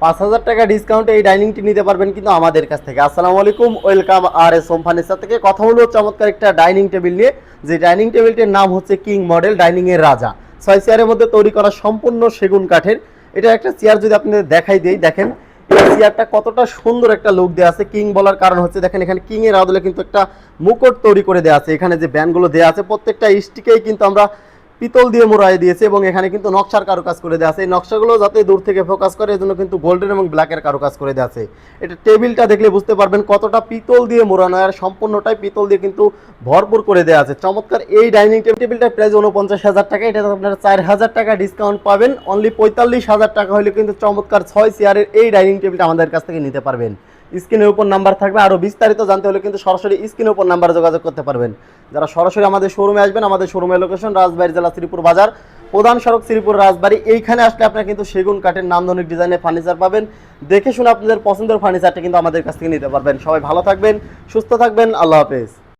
5,000 টাকা ডিসকাউন্টে এই ডাইনিংটি নিতে পারবেন কিন্তু আমাদের কাছ থেকে। আসসালামু আলাইকুম, ওয়েলকাম আর এস হোম ফার্নিচার থেকে। কথা হলো চমৎকার একটা ডাইনিং টেবিল নিয়ে, যে ডাইনিং টেবিলটির নাম হচ্ছে কিং মডেল, ডাইনিং এর রাজা। 6 চেয়ারের মধ্যে তৈরি করা, সম্পূর্ণ সেগুন কাঠের। এটা একটা চেয়ার যদি আপনাদের দেখাই দেই, দেখেন এই চেয়ারটা কতটা সুন্দর একটা লুক দেওয়া আছে। কিং বলার কারণ হচ্ছে দেখেন এখানে কিং এর আদলে কিন্তু একটা মুকুট তৈরি করে দেওয়া আছে। এখানে যে ব্যান্ডগুলো দেওয়া আছে প্রত্যেকটা স্টিকেই কিন্তু আমরা পিতল দিয়ে মোড়াই দিয়েছে, এবং এখানে কিন্তু নকশার কারুকাজ করে দেওয়া আছে। এই নকশাগুলো যাতে দূর থেকে ফোকাস করে, এজন্য কিন্তু গোল্ডেন এবং ব্ল্যাকের কারুকাজ করে দেওয়া আছে। এটা টেবিলটা দেখলে বুঝতে পারবেন কতটা পিতল দিয়ে মোড়ানো, আর সম্পূর্ণটাই পিতল দিয়ে কিন্তু ভরপুর করে দেওয়া আছে। চমৎকার এই ডাইনিং টেবিলটার প্রাইস 49,000 টাকা। এটা আপনারা 4,000 টাকা ডিসকাউন্ট পাবেন। অনলি 45,000 টাকা হলে কিন্তু চমৎকার 6 চেয়ারের এই ডাইনিং টেবিলটা আমাদের কাছ থেকে নিতে পারবেন। স্ক্রিনের উপর নাম্বার থাকবে, আরও বিস্তারিত জানতে হলে কিন্তু সরাসরি স্ক্রিনের উপর নাম্বারে যোগাযোগ করতে পারবেন। যারা সরাসরি আমাদের শোরুমে আসবেন, আমাদের শোরুমের লোকেশন রাজবাড়ী জেলা শ্রীপুর বাজার, প্রধান সড়ক শ্রীপুর রাজবাড়ী। এইখানে আসলে আপনারা কিন্তু সেগুন কাঠের নান্দনিক ডিজাইনের ফার্নিচার পাবেন। দেখে শুনে আপনাদের পছন্দের ফার্নিচারটা কিন্তু আমাদের কাছ থেকে নিতে পারবেন। সবাই ভালো থাকবেন, সুস্থ থাকবেন, আল্লাহ হাফেজ।